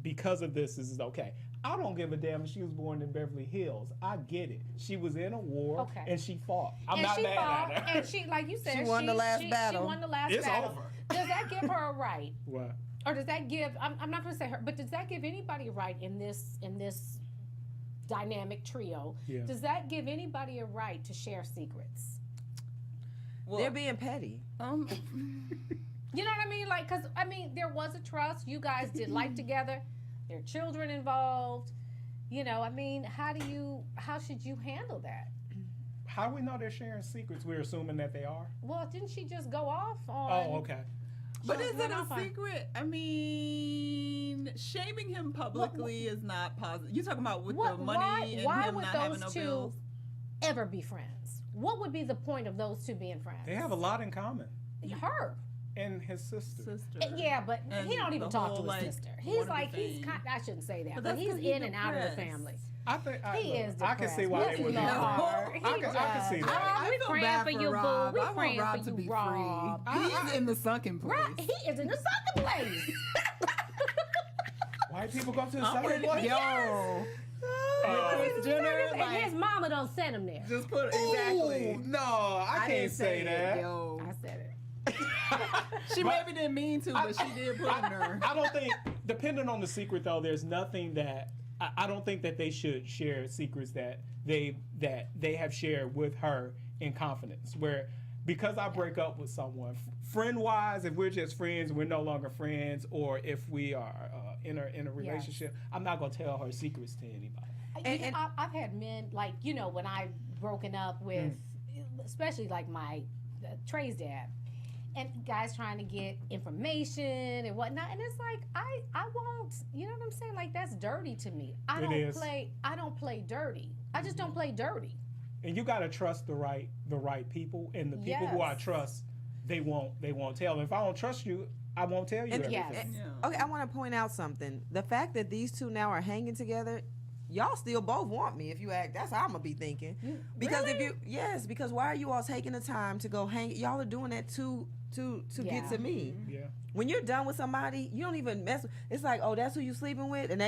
because of this is okay. I don't give a damn if she was born in Beverly Hills. I get it. She was in a war Okay. and she fought. I'm and not she mad fought, at her. and she, like you said, She won the last battle. She won the last It's battle. over. Does that give her a right? What? Or does that give? I'm not going to say her, but does that give anybody a right in this dynamic trio? Yeah. Does that give anybody a right to share secrets? They're being petty. You know what I mean? Like, because I mean, there was a trust. You guys did life together. There are children involved. You know, I mean, how should you handle that? How do we know they're sharing secrets? We're assuming that they are. Well, didn't she just go off on? Oh, okay. But Sure, is went it off a on- secret? I mean, shaming him publicly is not positive. You talking about with the money and why him would not those having no two bills? ever be friends? What would be the point of those two being friends? They have a lot in common. Her. And his sister. Yeah, but And he don't even the talk whole, to his like, sister. He's wannabe like, he's fame. kind. I shouldn't say that, But but that's he's 'cause he's in and out of the depressed. family. I think He is I can see why depressed. they would Bless do his that. heart. I can see that. Oh, we feel praying bad for you, Rob. boo. We I want praying Rob for to you, be Rob. free. He's in the sunken place. Right, he is in the second place. White people go to the I'm second ready. place. Yo. He's Jenner, and like- his mama don't send him there. Just put exactly. Ooh, no, I can't didn't say that. It, yo. I said it. She maybe didn't mean to, but she did put in her. I don't think, depending on the secret though, there's nothing that I don't think that they should share secrets that they have shared with her in confidence. Where because I break up with someone, friend wise, if we're just friends, we're no longer friends, or if we are in a relationship, I'm not gonna tell her secrets to anybody. I've had men, like, when I've broken up with, especially like my Trey's dad, and guys trying to get information and whatnot, and it's like I won't, you know what I'm saying? Like, that's dirty to me. I don't play dirty. I just don't play dirty. And you gotta trust the right people, and the people who I trust, they won't tell. If I don't trust you, I won't tell you everything. Yes. Okay, I want to point out something. The fact that these two now are hanging together, y'all still both want me. If you act, that's how I'm gonna be thinking. Because Really? because why are you all taking the time to go hang? Y'all are doing that to get to me. Yeah. When you're done with somebody, you don't even mess. It's like, oh, that's who you sleeping with, and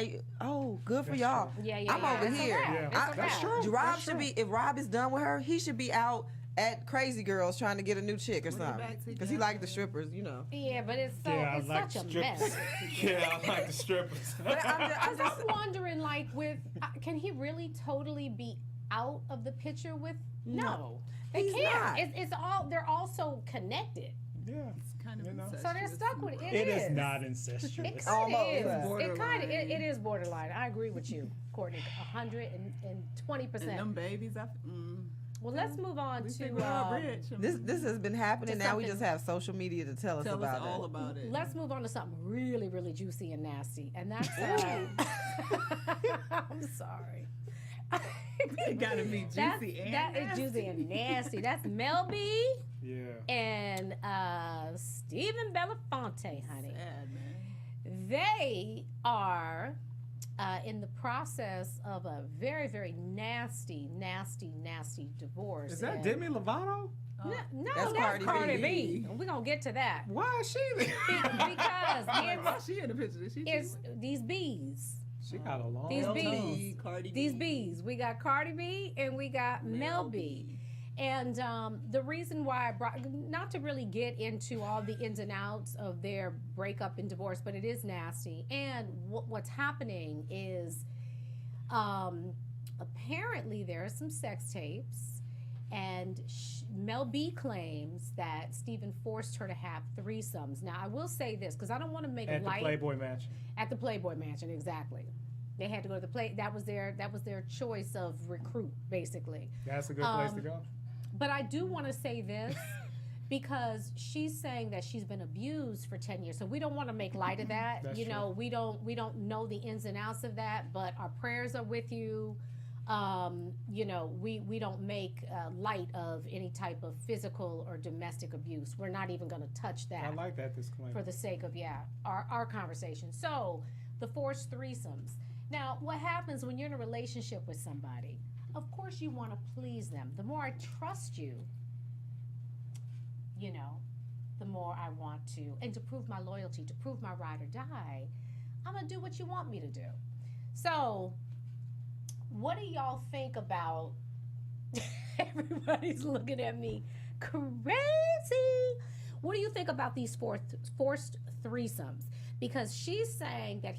good for That's y'all. true. Yeah, I'm over It's a here. wrap. Yeah. It's a That's wrap. true. Rob That's should true. be. If Rob is done with her, he should be out at Crazy Girls trying to get a new chick or something. Because he like the strippers, Yeah, but it's I it's like such a strippers. mess. Yeah, I like the strippers. But I'm Because I'm wondering, like, can he really totally be out of the picture with? No, they he's can't. not. It's all. They're all so connected. Yeah. It's kind of You know. So they're incestuous. stuck with it. It is not incestuous. It kind Almost. of is. It's It kind of. borderline. It is borderline. I agree with you, Courtney. 120%. And them babies, Well, let's move on we to. think we're all rich. This has been happening. Just Now we something- just have social media to tell us Tell about us all it. about it. Let's move on to something really, really juicy and nasty, and that's. I'm sorry. It gotta be juicy and that is nasty. juicy and nasty. That's Mel B Yeah. and Stephen Belafonte, honey. Sad, man. They are in the process of a very, very nasty divorce. Is that And- Demi Lovato? No, That's that's Cardi Cardi B. B. We're gonna get to that Why is she there? because Why she in the picture? Is she it's these bees. She got a long These Mel bees. B, Cardi These B. bees. We got Cardi B and we got Mel B. And the reason why I brought, not to really get into all the ins and outs of their breakup and divorce, but it is nasty. And what's happening is apparently there are some sex tapes, and Mel B claims that Stephen forced her to have threesomes. Now, I will say this, because I don't want to make at the light. Playboy Mansion. At the Playboy Mansion, exactly. They had to go to the play. That was their choice of recruit, basically. That's a good place to go. But I do want to say this because she's saying that she's been abused for 10 years. So we don't want to make light of that. That's You know, we don't know the ins and outs of that, but our prayers are with you. You know, we don't make light of any type of physical or domestic abuse. We're not even going to touch that I like that disclaimer. for the sake of our conversation. So the forced threesomes. Now, what happens when you're in a relationship with somebody? Of course, you want to please them. The more I trust you, you know, the more I want to, and to prove my loyalty, to prove my ride or die, I'm gonna do what you want me to do. So, what do y'all think about? Everybody's looking at me crazy. What do you think about these forced threesomes? Because she's saying that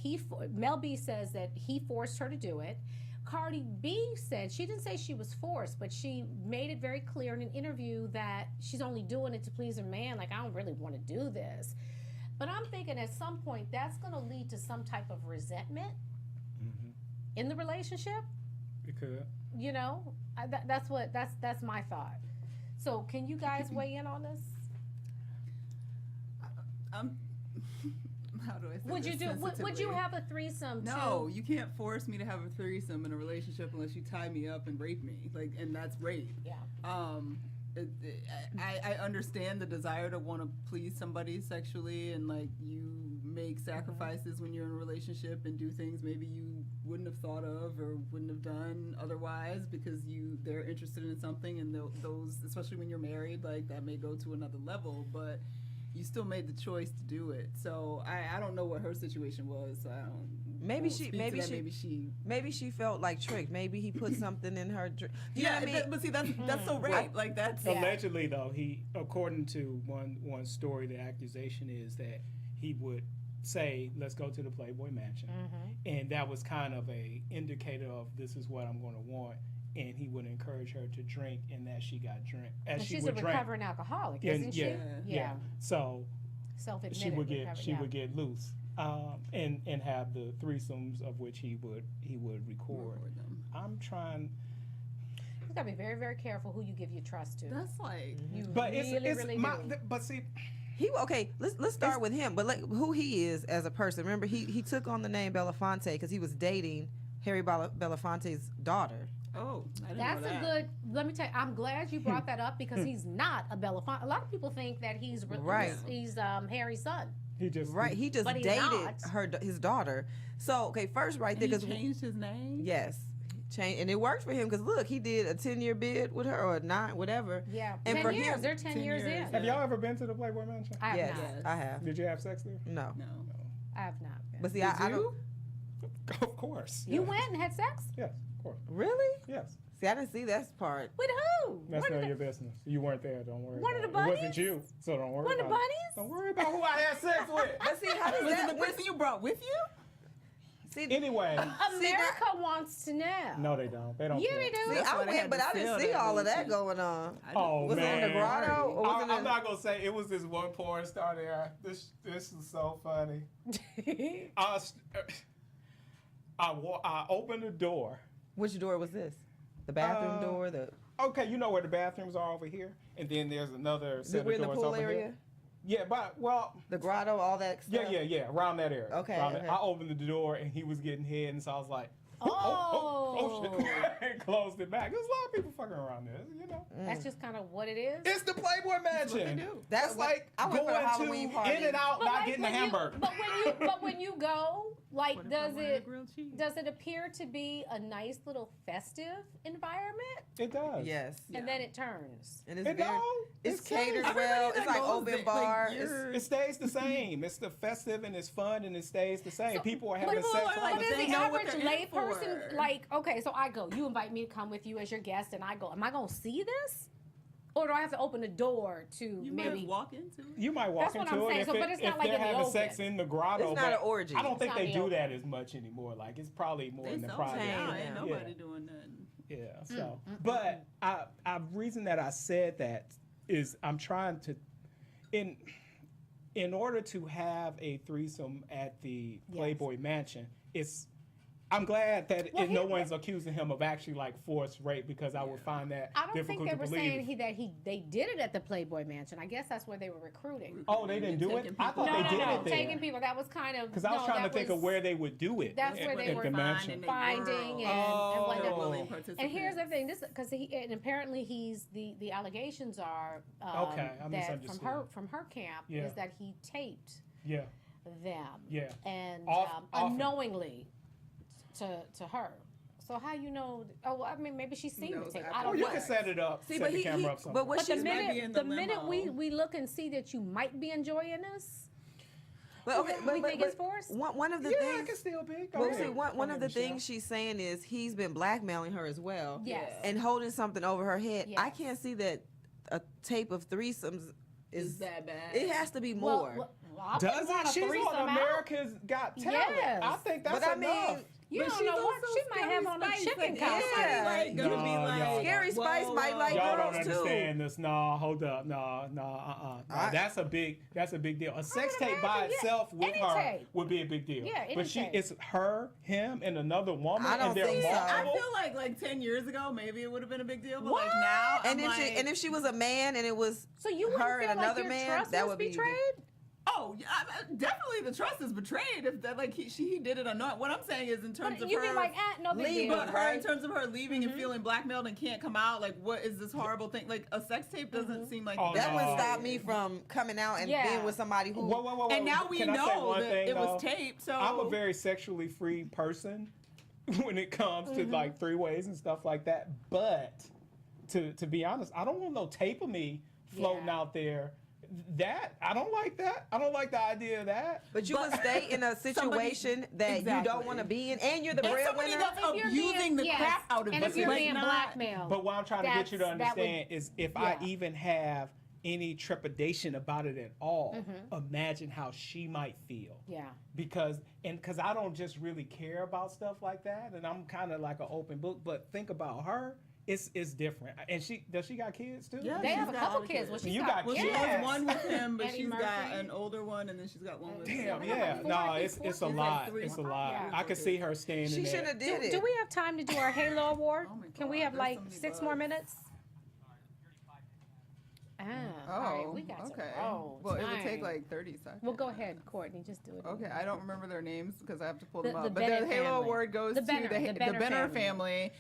Mel B says that he forced her to do it. Cardi B said, she didn't say she was forced, but she made it very clear in an interview that she's only doing it to please her man. Like, I don't really want to do this. But I'm thinking at some point that's going to lead to some type of resentment in the relationship. It could. You know, that's my thought. So can you guys weigh in on this? How do I say Would this you do? Would you sensitively? have a threesome too? No, you can't force me to have a threesome in a relationship unless you tie me up and rape me. Like, and that's rape. Yeah. I understand the desire to want to please somebody sexually, and like you make sacrifices when you're in a relationship and do things maybe you wouldn't have thought of or wouldn't have done otherwise because they're interested in something, and those, especially when you're married, like that may go to another level, but you still made the choice to do it. So I don't know what her situation was. So I don't. Maybe won't she- speak to maybe that. she- Maybe she felt like tricked. Maybe he put something in her drink. You know what I mean? But see, that's so rape. Like that's. Yeah. Allegedly, though, according to one story, the accusation is that he would say, "Let's go to the Playboy Mansion," and that was kind of a indicator of this is what I'm going to want. and he would encourage her to drink, and that she got drink as And she she's would a drink. recovering alcoholic, And- isn't she? Yeah. So Self-admitted. she would recovered, get loose, and have the threesomes of which he would record. I'm trying. You gotta be very, very careful who you give your trust to. That's like You But really, it's really my. do. But see, Let's start with him. But like, who he is as a person. Remember, he took on the name Belafonte because he was dating Harry Belafonte's daughter. oh, I didn't That's know a that. good. Let me tell you, I'm glad you brought that up because he's not a Belafonte. A lot of people think that he's Right. He's Harry's son. he just Right, he just But he's dated not. his daughter. So okay, first right there He because changed his name. yes, change and it worked for him because look, he did a 10-year bid with her or 9, whatever. Yeah, And 10 for years. him- They're 10 years in. years, Have y'all ever been to the Playboy Mansion? I have Yes, not. I have. Did you have sex there? No, No. I have not. been. but see, Did I don't you? Of course. You yes. went and had sex Yes, of course. really. Yes. See, I didn't see that part. with who? That's One none of of your the- business. You weren't there. Don't worry. One of about the it. It wasn't bunnies? you, so don't worry. One of the about it. bunnies? Don't worry about who I had sex with. But see, how does Was it that? the person you brought with you? See, Anyway, America wants to know. no, they don't. They don't. Yeah, care. they do. see, That's I why they went, had but to I didn't sell see that all of that movie. going on. Oh Was it man. in the grotto or was it I'm in? not gonna say it was this one porn star there. This is so funny. I opened the door. Which door was this? The bathroom door. The Okay, you know where the bathrooms are over here, and then there's another set we're of in the doors pool over area. here. Yeah, but well, The grotto, all that stuff. yeah, around that area. Okay, Around okay. I opened the door and he was getting head, and so I was like, Oh. shit, and closed it back. There's a lot of people fucking around there, you know. That's just kind of what it is. It's the Playboy Mansion. what they do. That's It's what- like I went for going a Halloween to party. In and Out, But not like getting a when you- hamburger. But when you go, like, What if I does wanted a it grilled cheese? does it appear to be a nice little festive environment, It does. Yes. and then it turns? And it's It very. don't. It's It stays. catered Everybody well. that It's like goes open there, like, bar. you're- It stays the same. It's the festive and it's fun and it stays the same. So- People are but having people sex are all like, But the is they the time. know what average they're in layperson for. like, okay, so I go, you invite me to come with you as your guest, and I go, am I gonna see this, or do I have to open the door to You maybe? might walk into it. You might walk That's what into I'm it saying. if, So, but it's not if like they're in the having open. sex in the grotto. It's not but an orgy. I don't It's think not they the do open. that as much anymore. Like it's probably more They in the so private. tame now, now. ain't Yeah. nobody doing nothing. Yeah. So, but I reason that I said that is I'm trying to, in order to have a threesome at the Playboy Mansion, I'm glad that Well, no one's accusing him of actually like forced rape because I would find that I don't think difficult they to were believe. saying they did it at the Playboy Mansion. I guess that's where they were recruiting. Oh, they didn't do it? Taking I people. thought No, they no, did no, it there. taking people. That was kind of Because I was trying to think of where they would do it. That's where they at were the mansion. finding finding girls. and whatnot. willing Oh. And here's the thing, this because and apparently he's the allegations are Okay, I that misunderstood. from her camp Yeah. is that he taped Yeah, them yeah. and Often. unknowingly to her. So how you know? Oh, I mean, maybe she's seen the knows tape. after I Or don't you know. can set it up, See, set but the he, camera up somewhere. but what But the she's might be minute in the the minute limo. we look and see that you might be enjoying this, but okay, we think it's forced. one of the Yeah, things. it can still be. Go Well, ahead. see, one of the Michelle. things she's saying is he's been blackmailing her as well. Yes. And holding something over her head. I Yes. can't see that a tape of threesomes Is that bad? It has to be more. Well, I Does wouldn't want it? a She's threesome on out. America's Got Talent. Yes. I think that's But I mean, enough. You But don't she's know what also she might have Scary on a Spice, chicken like, costume. Yeah. Like, gonna be No, like, y'all. Scary Spice might like Y'all don't girls, too. understand this. No, hold up. No, that's a big deal. A sex tape by imagine, yeah, itself with any her tape. would be a big deal. Yeah, any but tape. it's her, him, and another woman, I don't and they're think so. I multiple. feel like 10 years ago, maybe it would have been a big deal, but What? like now, and I'm if she was a man and it was So you wouldn't her feel and like another your man, trust that was would be betrayed? oh, yeah, definitely the trust is betrayed if that like he did it or not. What I'm saying is in terms of You her. be like, no big leave, deal. But her, right? in terms of her leaving and feeling blackmailed and can't come out, like, what is this horrible thing? Like, a sex tape doesn't seem like Oh, that no. would stop me from coming out and Yeah. being with somebody who Whoa. And now we Can I say know one that thing, it was though? taped. So I'm a very sexually free person when it comes to like three ways and stuff like that. But to be honest, I don't want no tape of me floating Yeah. out there. That I don't like that. I don't like the idea of that. but you would stay in a situation that you don't Exactly. want to be in and you're the and somebody breadwinner. that's If you're abusing the yes, crap out of and you. if you're Like, being not- blackmailed. But what I'm trying to get you to that would- understand is if I yeah. even have any trepidation about it at all, imagine how she might feel. Yeah. Because I don't just really care about stuff like that, and I'm kind of like an open book. But think about her. It's different. And she got kids too? Yeah. They she's have a got couple other kids. Well, she's You got got Well, kids. she has one with him, but Eddie she's got Murphy. an older one, and then she's got one with Damn, him. yeah. Four, No, I think it's four a kids. lot. Three. It's a lot. Yeah. I could see her staying She in shouldn't there. have did it. Do we have time to do our Halo Award? Oh my Can we God, have there's like so many 6 more bugs. minutes? All right, we got okay. to roll. Well, it would take Time. like 30 seconds. Well, go ahead, Courtney. Just do it. Okay, I don't remember their names because I have to pull The- them the up. But Bennett the Halo family. Award goes The to Benner- the the Benner Benner family. family.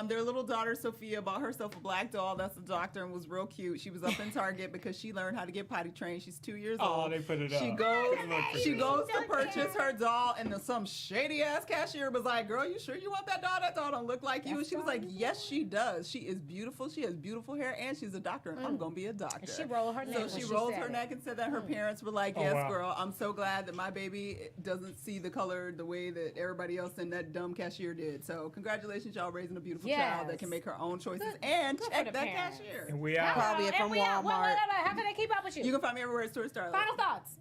Their little daughter Sophia bought herself a black doll. That's a doctor and was real cute. She was up in Target because she learned how to get potty trained. She's 2 years Oh, old. they put it She up. goes, It looked pretty she good. goes to purchase her doll, and some shady ass cashier was like, "Girl, you sure you want that doll? That doll don't look like you." And she was like, "Yes, she does. She is beautiful. She has beautiful hair, and she's a doctor. And I'm gonna be a doctor." And she rolled her neck So when she she rolled said her it. neck and said that her parents were like, Oh, "Yes, wow. girl, I'm so glad that my baby doesn't see the color the way that everybody else and that dumb cashier did." So congratulations, y'all, raising a beautiful child that Yes. can make her own choices Good- and good for check the that parents. cashier. And we out. Probably from And we out. Wait, Walmart. wait. How can they keep up with you? You can find me everywhere at Store Starlight. Final thoughts.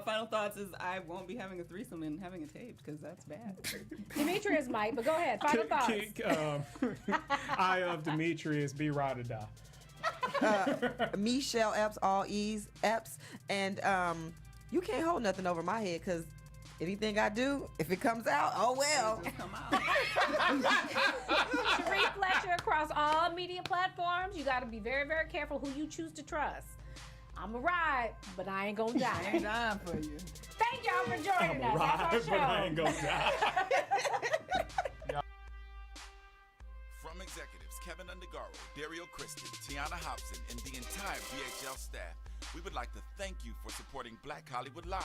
Final thoughts is I won't be having a threesome and having a tape because that's bad. Demetrius might, but go ahead. Final thoughts. I of Demetrius be ride or die. Michelle Epps, all E's Epps, and you can't hold nothing over my head because anything I do, if it comes out, oh well. Just come out. Sheree Fletcher across all media platforms. You got to be very, very careful who you choose to trust. I'm a ride, but I ain't gonna I ain't die. dying for you. Thank y'all for joining I'm a us. ride, That's but our I ain't show. gonna die. From executives Kevin Undergaro, Dario Kristen, Tiana Hobson, and the entire BHL staff, we would like to thank you for supporting Black Hollywood Live,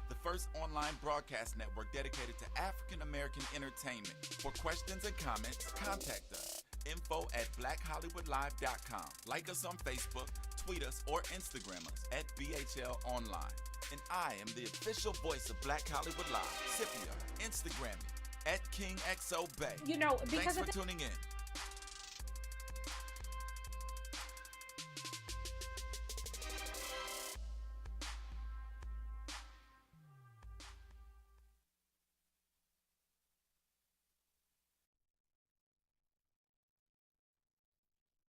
the first online broadcast network dedicated to African American entertainment. For questions and comments, contact us. info@blackhollywoodlive.com. Like us on Facebook, tweet us, or Instagram us at BHL Online. And I am the official voice of Black Hollywood Live, Scipio. Instagram me at KingXOBay. You know, Thanks because for of tuning in.